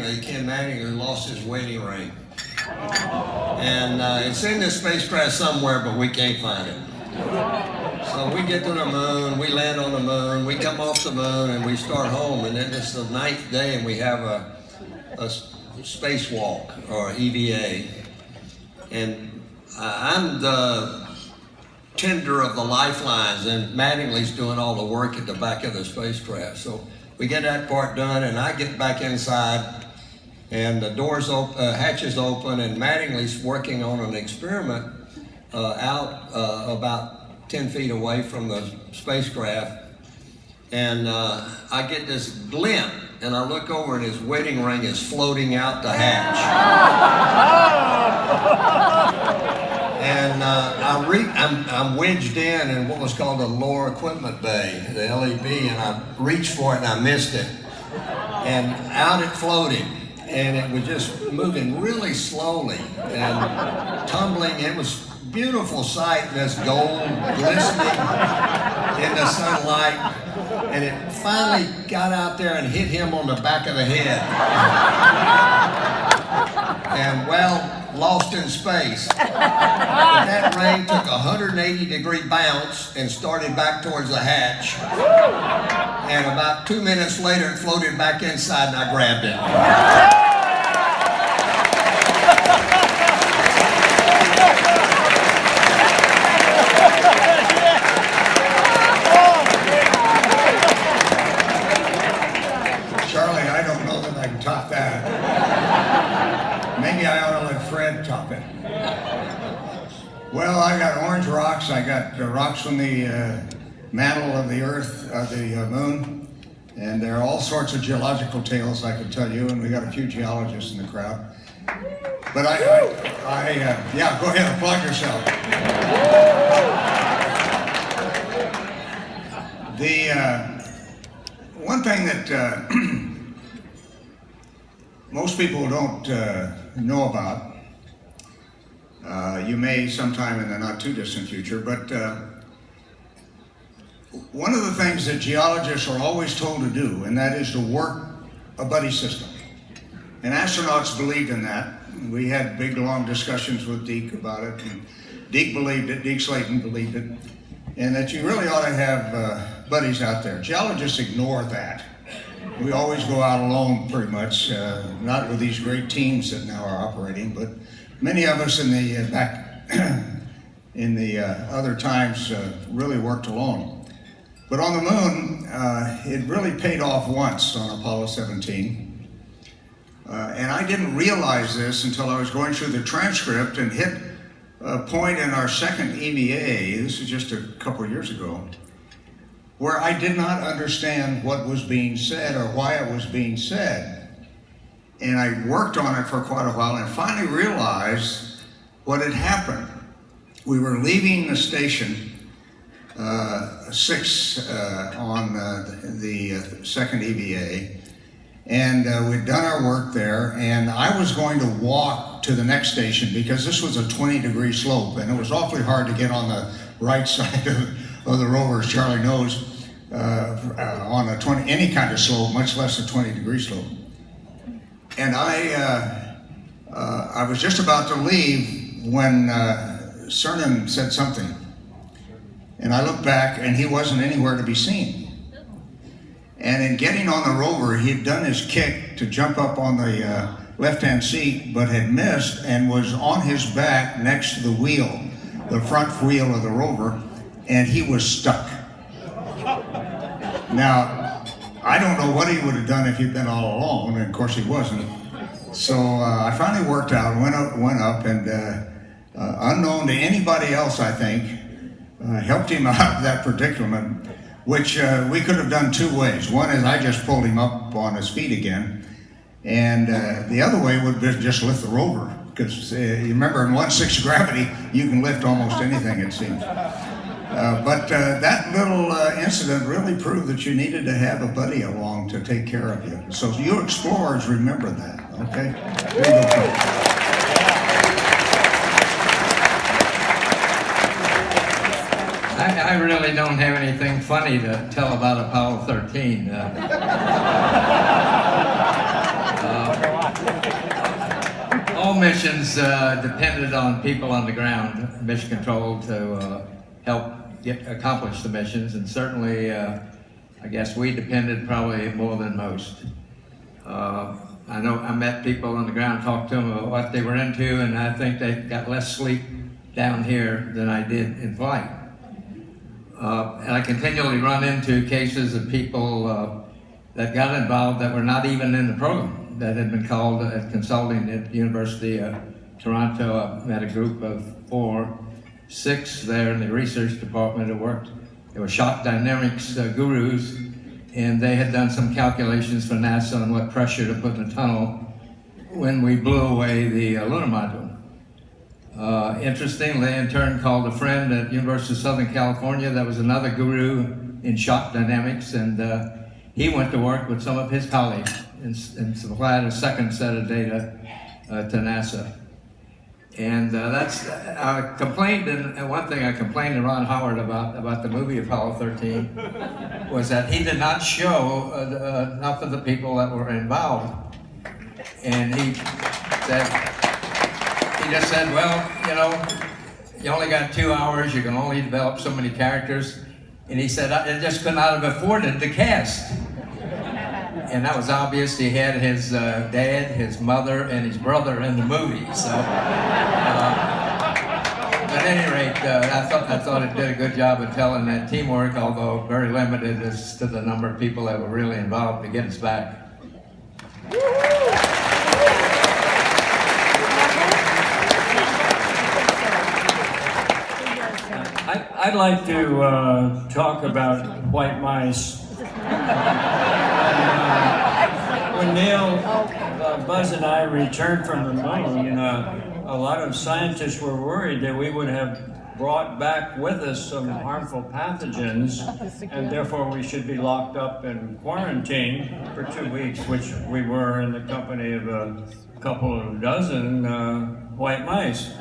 Mattingly, Ken Mattingly, lost his wedding ring. And it's in this spacecraft somewhere, but we can't find it. So we get to the moon, we land on the moon, we come off the moon, and we start home. And then it's the 9th day, and we have a spacewalk, or EVA. And I'm the tender of the lifelines, and Mattingly's doing all the work at the back of the spacecraft. So we get that part done, and I get back inside, and the doors open, hatches open, and Mattingly's working on an experiment out about 10 feet away from the spacecraft. And I get this glint, and I look over, and his wedding ring is floating out the hatch. And I'm wedged in what was called the lower equipment bay, the LEB, and I reached for it and I missed it. And out it floated, and it was just moving really slowly and tumbling. It was a beautiful sight, this gold glistening in the sunlight. And it finally got out there and hit him on the back of the head. And well, lost in space. But that ring took a 180-degree bounce and started back towards the hatch. And about 2 minutes later, it floated back inside, and I grabbed it. Charlie, I don't know that I can top that. Maybe I ought to let Fred top it. Well, I got orange rocks. I got rocks from the mantle of the Earth, the moon, and there are all sorts of geological tales I could tell you, and we got a few geologists in the crowd. But yeah, go ahead, applaud yourself. The one thing that most people don't know about, you may sometime in the not too distant future, but one of the things that geologists are always told to do, and that is to work a buddy system. And astronauts believed in that. We had big, long discussions with Deke about it, and Deke believed it, Deke Slayton believed it, and that you really ought to have buddies out there. Geologists ignore that. We always go out alone, pretty much, not with these great teams that now are operating, but many of us in the back in the other times really worked alone. But on the moon, it really paid off once on Apollo 17. And I didn't realize this until I was going through the transcript and hit a point in our second EVA, this is just a couple of years ago, where I did not understand what was being said or why it was being said. And I worked on it for quite a while and finally realized what had happened. We were leaving the station 6 on the second EVA, and we'd done our work there, and I was going to walk to the next station because this was a 20-degree slope, and it was awfully hard to get on the right side of the rover, as Charlie knows, on a any kind of slope, much less a 20-degree slope. And I was just about to leave when Cernan said something. And I looked back, and he wasn't anywhere to be seen. And in getting on the rover, he had done his kick to jump up on the left-hand seat, but had missed and was on his back next to the wheel, the front wheel of the rover, and he was stuck. Now, I don't know what he would have done if he'd been all alone, and of course he wasn't. So I finally worked out, went up, and unknown to anybody else, I think, helped him out of that predicament, which we could have done 2 ways. One is I just pulled him up on his feet again, and the other way would be just lift the rover, because you remember in 1/6 gravity, you can lift almost anything, it seems. But that little incident really proved that you needed to have a buddy along to take care of you. So you explorers remember that, okay? There you go. I really don't have anything funny to tell about Apollo 13. All missions depended on people on the ground, mission control, to help accomplish the missions, and certainly, I guess we depended probably more than most. I know I met people on the ground, talked to them about what they were into, and I think they got less sleep down here than I did in flight. And I continually run into cases of people that got involved that were not even in the program, that had been called consulting at the University of Toronto. I met a group of 6 there in the research department that worked. They were shock dynamics gurus, and they had done some calculations for NASA on what pressure to put in the tunnel when we blew away the lunar module. Interestingly, they in turn called a friend at University of Southern California that was another guru in shock dynamics, and he went to work with some of his colleagues and supplied a second set of data to NASA. And I complained, and one thing I complained to Ron Howard about the movie Apollo 13 was that he did not show enough of the people that were involved. And he just said, well, you know, you only got 2 hours, you can only develop so many characters. And he said, I just could not have afforded the cast. And that was obvious. He had his dad, his mother, and his brother in the movie. So, at any rate, I thought it did a good job of telling that teamwork, although very limited as to the number of people that were really involved to get us back. I'd like to talk about white mice. When Neil, Buzz, and I returned from the moon, a lot of scientists were worried that we would have brought back with us some harmful pathogens, and therefore we should be locked up in quarantine for 2 weeks, which we were in the company of a couple of dozen white mice.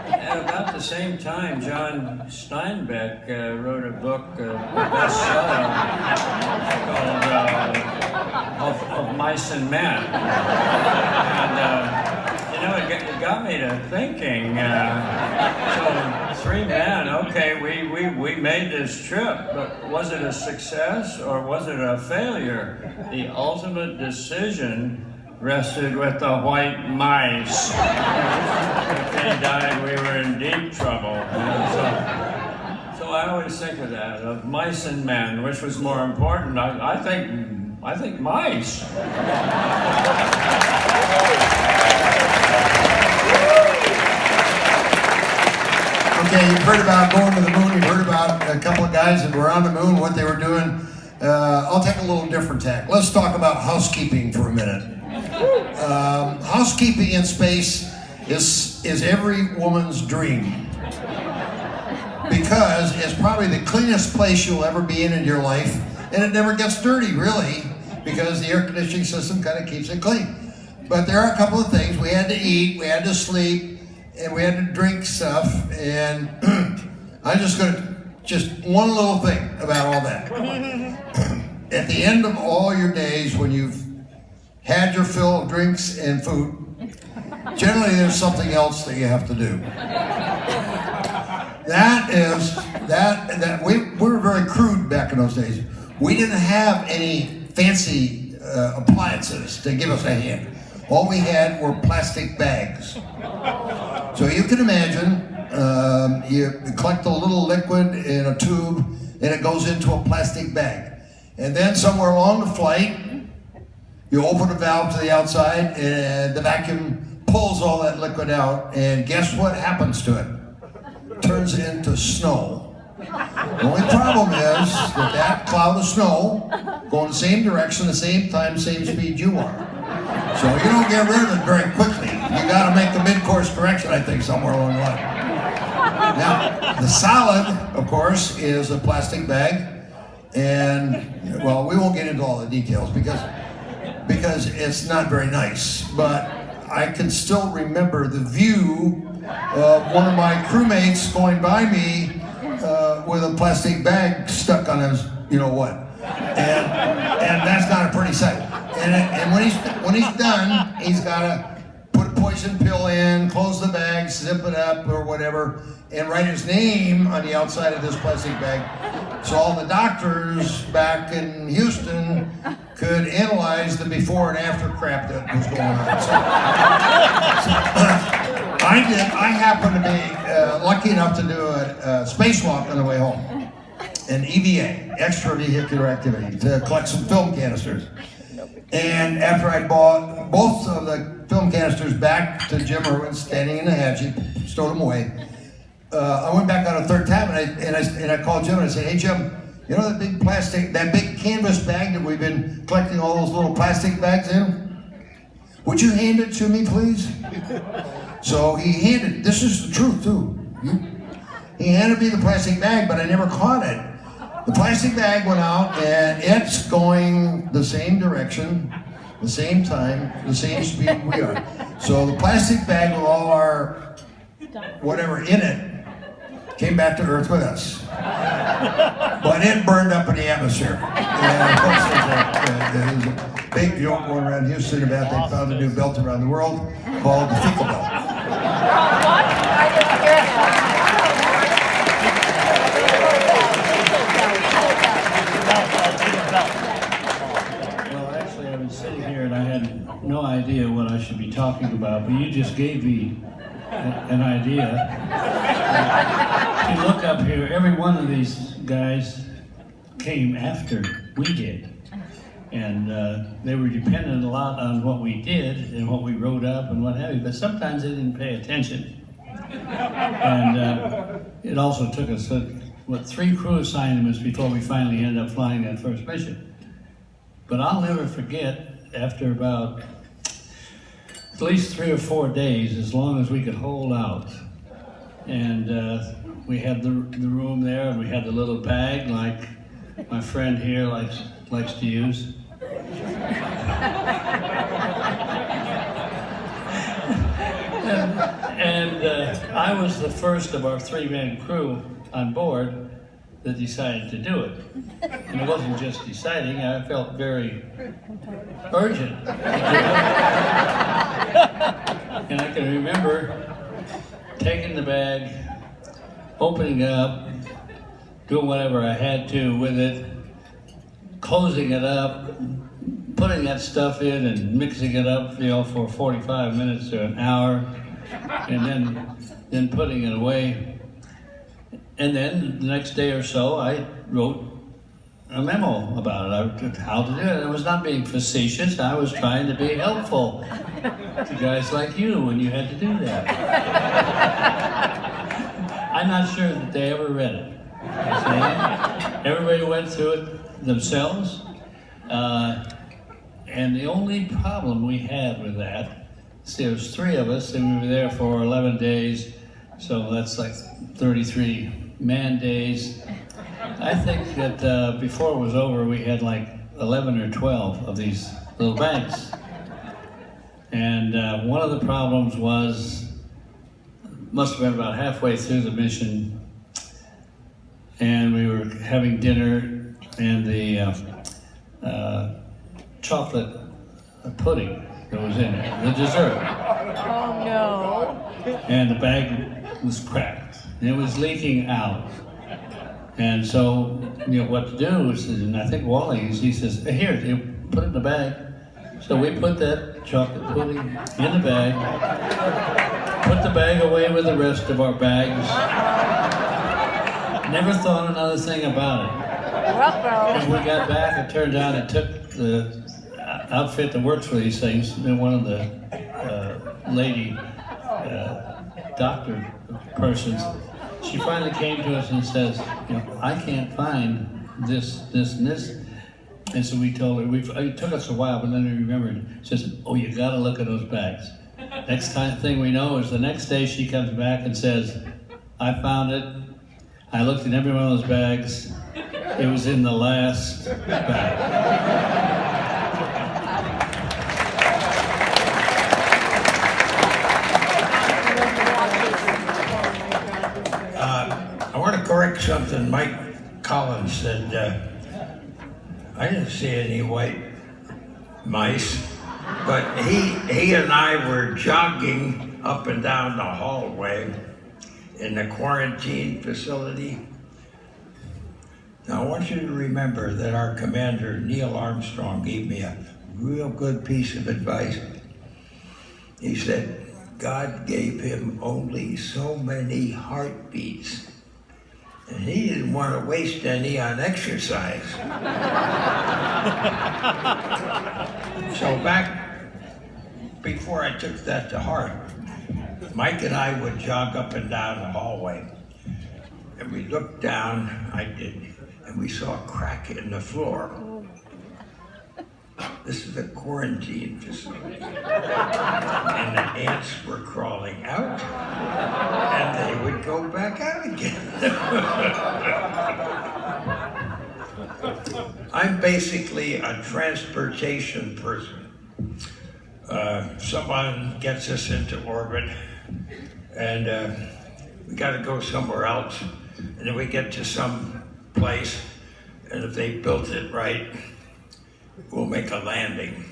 At about the same time, John Steinbeck wrote a book, a bestseller, called Of Mice and Men. And, you know, it got me to thinking, so 3 men, okay, we made this trip, but was it a success or was it a failure? The ultimate decision rested with the white mice. If they died, we were in deep trouble. So I always think of that, of mice and men, which was more important. I think mice. Okay, you've heard about going to the moon. You've heard about a couple of guys that were on the moon, what they were doing. I'll take a little different tack. Let's talk about housekeeping for a minute. Housekeeping in space is every woman's dream, because it's probably the cleanest place you'll ever be in your life, and it never gets dirty, really, because the air conditioning system kind of keeps it clean. But there are a couple of things. We had to eat, we had to sleep, and we had to drink stuff, and I'm just one little thing about all that. At the end of all your days, when you've had your fill of drinks and food, generally there's something else that you have to do. We were very crude back in those days. We didn't have any fancy appliances to give us a hand. All we had were plastic bags. So you can imagine, you collect a little liquid in a tube, and it goes into a plastic bag. And then somewhere along the flight, you open a valve to the outside, and the vacuum pulls all that liquid out, and guess what happens to it? It turns into snow. The only problem is that cloud of snow going the same direction, the same time, same speed you are. So you don't get rid of it very quickly. You got to make the mid-course correction, I think, somewhere along the line. Now, the solid, of course, is a plastic bag, and, well, we won't get into all the details because it's not very nice, but I can still remember the view of one of my crewmates going by me with a plastic bag stuck on his, you know what, and that's not a pretty sight. And when he's done, he's got to put a poison pill in, close the bag, zip it up or whatever, and write his name on the outside of this plastic bag, so all the doctors back in Houston could analyze the before and after crap that was going on. So I happened to be lucky enough to do a spacewalk on the way home, an EVA, extravehicular activity, to collect some film canisters. And after I bought both of the film canisters back to Jim Irwin, standing in the hatch, he stowed them away. I went back out a third time, and I called Jim and I said, "Hey Jim, you know that big canvas bag that we've been collecting all those little plastic bags in? Would you hand it to me, please?" So he handed. This is the truth too. He handed me the plastic bag, but I never caught it. The plastic bag went out, and it's going the same direction, the same time, the same speed we are. So the plastic bag with all our whatever in it came back to Earth with us. But it burned up in the atmosphere. And of course, there's a big joke going around Houston about they found a new belt around the world called the fecal belt. Well, actually, I was sitting here and I had no idea what I should be talking about, but you just gave me an idea. If you look up here, every one of these guys came after we did. And they were dependent a lot on what we did and what we wrote up and what have you, but sometimes they didn't pay attention. And it also took us, 3 crew assignments before we finally ended up flying that first mission. But I'll never forget, after about at least 3 or 4 days, as long as we could hold out. And we had the room there, and we had the little bag like my friend here likes to use. and I was the first of our 3-man crew on board that decided to do it. And it wasn't just deciding, I felt very urgent to do it. And I can remember taking the bag, opening it up, doing whatever I had to with it, closing it up, putting that stuff in and mixing it up, for 45 minutes or an hour, and then putting it away. And then the next day or so, I wrote a memo about it, how to do it. I was not being facetious, I was trying to be helpful to guys like you when you had to do that. I'm not sure that they ever read it. Everybody went through it themselves. And the only problem we had with that, there was 3 of us, and we were there for 11 days, so that's like 33 man days. I think that before it was over, we had like 11 or 12 of these little bags. And one of the problems was, must have been about halfway through the mission, and we were having dinner, and the chocolate pudding that was in it, the dessert. Oh no. And the bag was cracked, and it was leaking out. And so, what to do is, and I think Wally, he says, "Hey, here, put it in the bag." So we put that chocolate pudding in the bag, put the bag away with the rest of our bags. Never thought another thing about it. When we got back, it turned out it took the outfit that works for these things, and one of the lady doctor persons, she finally came to us and says, "I can't find this, and this." And so we told her, it took us a while, but then we remembered, she says, "Oh, you gotta look at those bags." Next thing we know is the next day she comes back and says, "I found it. I looked in every one of those bags. It was in the last bag." I want to correct something Mike Collins said. I didn't see any white mice. But he and I were jogging up and down the hallway in the quarantine facility. Now I want you to remember that our commander, Neil Armstrong, gave me a real good piece of advice. He said, God gave him only so many heartbeats, and he didn't want to waste any on exercise. So back before I took that to heart, Mike and I would jog up and down the hallway, and we looked down, I did, and we saw a crack in the floor. This is a quarantine facility. And the ants were crawling out, and they would go back out again. I'm basically a transportation person. Someone gets us into orbit, and we got to go somewhere else. And then we get to some place, and if they built it right, we'll make a landing.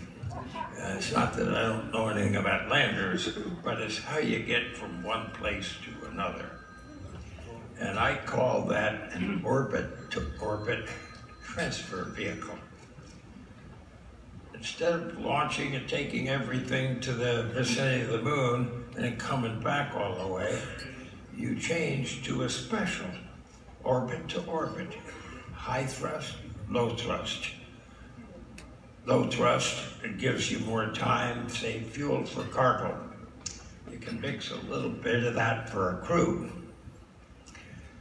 It's not that I don't know anything about landers, but it's how you get from one place to another. And I call that an orbit-to-orbit transfer vehicle. Instead of launching and taking everything to the vicinity of the moon and then coming back all the way, you change to a special orbit-to-orbit, high thrust, low thrust. Low thrust, it gives you more time, save fuel for cargo. You can mix a little bit of that for a crew.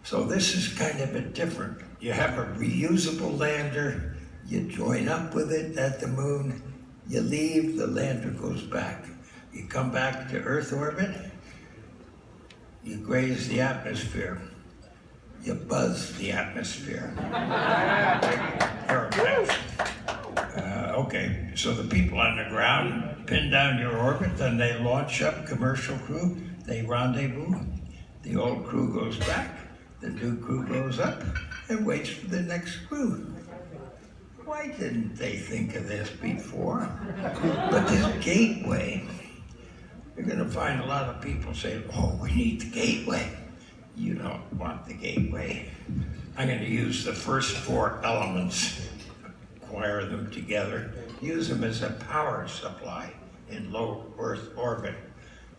So this is kind of a bit different. You have a reusable lander, you join up with it at the moon, you leave, the lander goes back. You come back to Earth orbit, you graze the atmosphere, you buzz the atmosphere. Perfect. Okay, so the people on the ground pin down your orbit, then they launch up commercial crew, they rendezvous, the old crew goes back, the new crew goes up and waits for the next crew. Why didn't they think of this before? But this gateway, you're gonna find a lot of people say, oh, we need the gateway. You don't want the gateway. I'm gonna use the first four elements, wire them together, use them as a power supply in low Earth orbit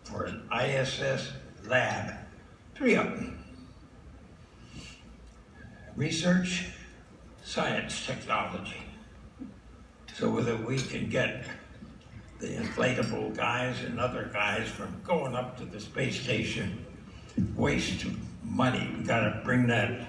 for an ISS lab. 3 of them. Research, science, technology. So that we can get the inflatable guys and other guys from going up to the space station. Waste money, we gotta bring that,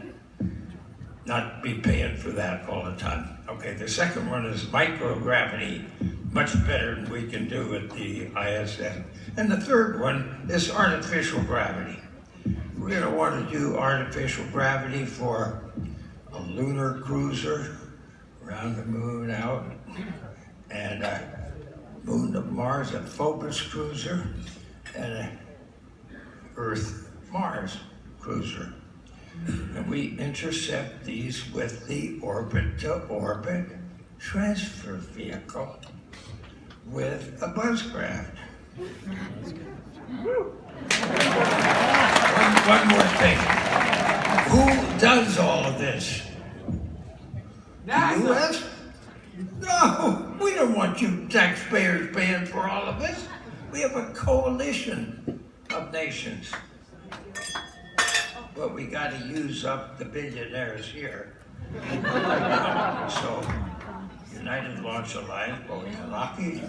not be paying for that all the time. Okay, the second one is microgravity, much better than we can do at the ISS. And the third one is artificial gravity. We're gonna want to do artificial gravity for a lunar cruiser around the moon out, and a moon of Mars, a Phobos cruiser, and a Earth-Mars cruiser. And we intercept these with the orbit-to-orbit transfer vehicle with a buzzcraft. One more thing. Who does all of this? The U.S.? No, we don't want you taxpayers paying for all of this. We have a coalition of nations. But we got to use up the billionaires here. So, United Launch Alliance, Boeing and Lockheed,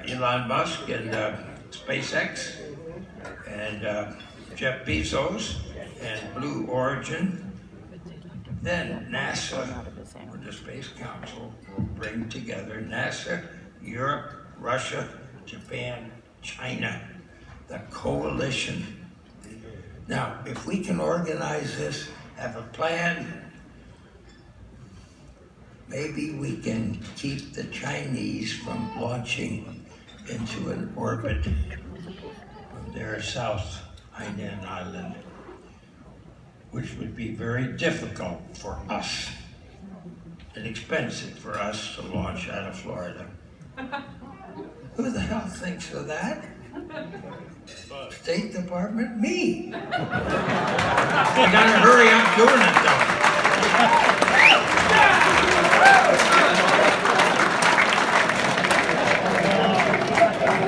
Elon Musk and SpaceX, and Jeff Bezos and Blue Origin. Then NASA, or the Space Council, will bring together NASA, Europe, Russia, Japan, China, the coalition. Now, if we can organize this, have a plan, maybe we can keep the Chinese from launching into an orbit from their South Hainan Island, which would be very difficult for us. and expensive for us to launch out of Florida. Who the hell thinks of that? State Department? Me. You gotta hurry up doing it though.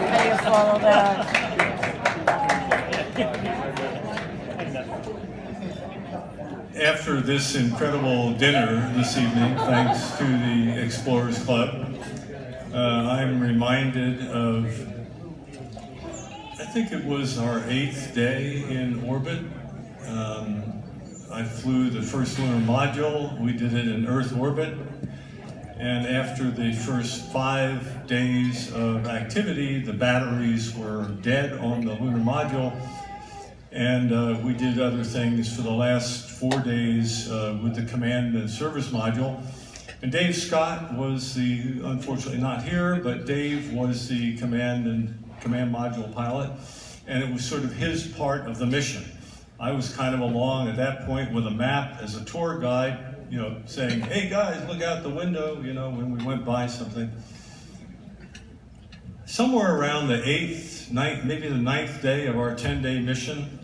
How do you follow that? After this incredible dinner this evening, thanks to the Explorers Club, I'm reminded of, I think it was our 8th day in orbit. I flew the first lunar module. We did it in Earth orbit. And after the first 5 days of activity, the batteries were dead on the lunar module. And we did other things for the last 4 days with the command and service module. And Dave Scott was the, unfortunately not here, but Dave was the command module pilot. And it was sort of his part of the mission. I was kind of along at that point with a map as a tour guide, you know, saying, hey guys, look out the window, you know, when we went by something. Somewhere around the 8th, 9th, maybe the 9th day of our 10-day mission,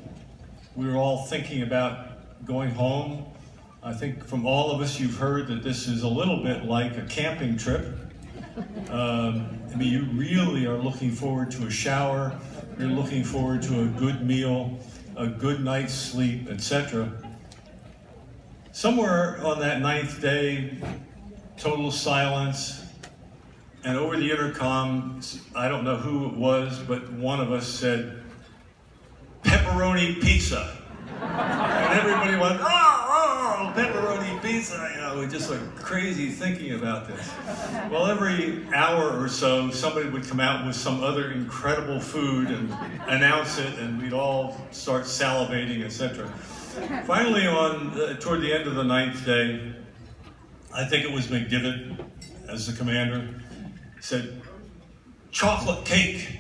we were all thinking about going home. I think from all of us, you've heard that this is a little bit like a camping trip. I mean, you really are looking forward to a shower, you're looking forward to a good meal, a good night's sleep, etc. Somewhere on that 9th day, total silence, and over the intercom, I don't know who it was, but one of us said, pepperoni pizza. And everybody went, oh, pepperoni pizza. You know, we just went crazy thinking about this. Well, every hour or so, somebody would come out with some other incredible food and announce it, and we'd all start salivating, etc. Finally, toward the end of the 9th day, I think it was McDivitt, as the commander, said, chocolate cake.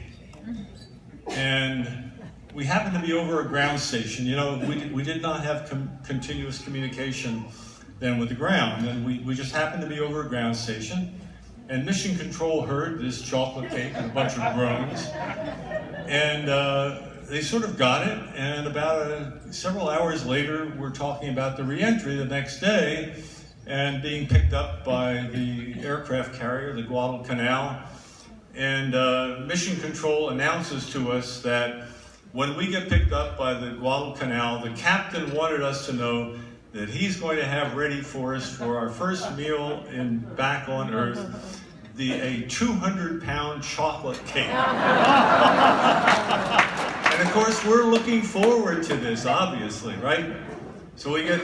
And we happened to be over a ground station. You know, we did not have continuous communication then with the ground, and we just happened to be over a ground station, and Mission Control heard this chocolate cake and a bunch of groans, and they sort of got it, and about several hours later, we're talking about the re-entry the next day, and being picked up by the aircraft carrier, the Guadalcanal, and Mission Control announces to us that when we get picked up by the Guadalcanal, the captain wanted us to know that he's going to have ready for us for our first meal back on Earth, a 200-pound chocolate cake. And of course, we're looking forward to this, obviously, right? So we get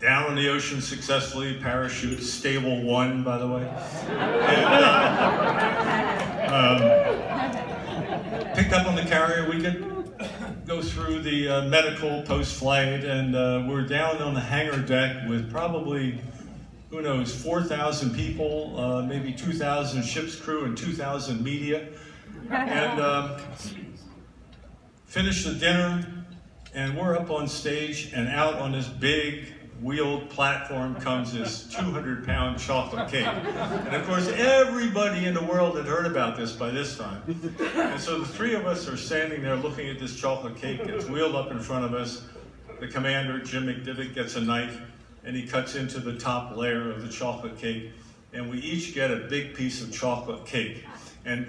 down in the ocean successfully, parachute, stable 1, by the way. And, picked up on the carrier, we could go through the medical post-flight, and we're down on the hangar deck with probably, who knows, 4,000 people, maybe 2,000 ship's crew and 2,000 media. And finished the dinner, and we're up on stage, and out on this big wheeled platform comes this 200-pound chocolate cake. And of course, everybody in the world had heard about this by this time. And so the 3 of us are standing there looking at this chocolate cake. It's wheeled up in front of us. The commander, Jim McDivitt, gets a knife, and he cuts into the top layer of the chocolate cake. And we each get a big piece of chocolate cake. And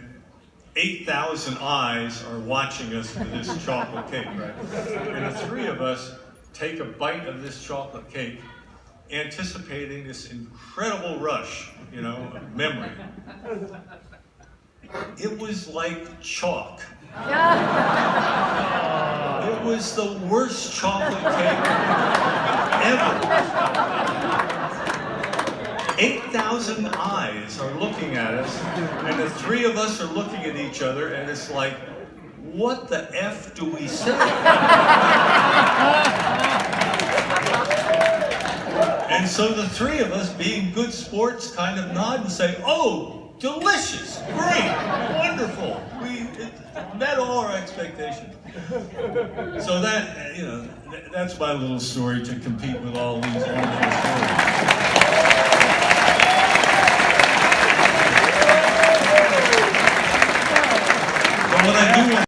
8,000 eyes are watching us with this chocolate cake, right? And the 3 of us take a bite of this chocolate cake, anticipating this incredible rush, you know, of memory. It was like chalk. It was the worst chocolate cake ever. 8,000 eyes are looking at us, and the 3 of us are looking at each other, and it's like, what the F do we say? And so the 3 of us, being good sports, kind of nod and say, oh, delicious, great, wonderful. It met all our expectations. So that, you know, that's my little story to compete with all these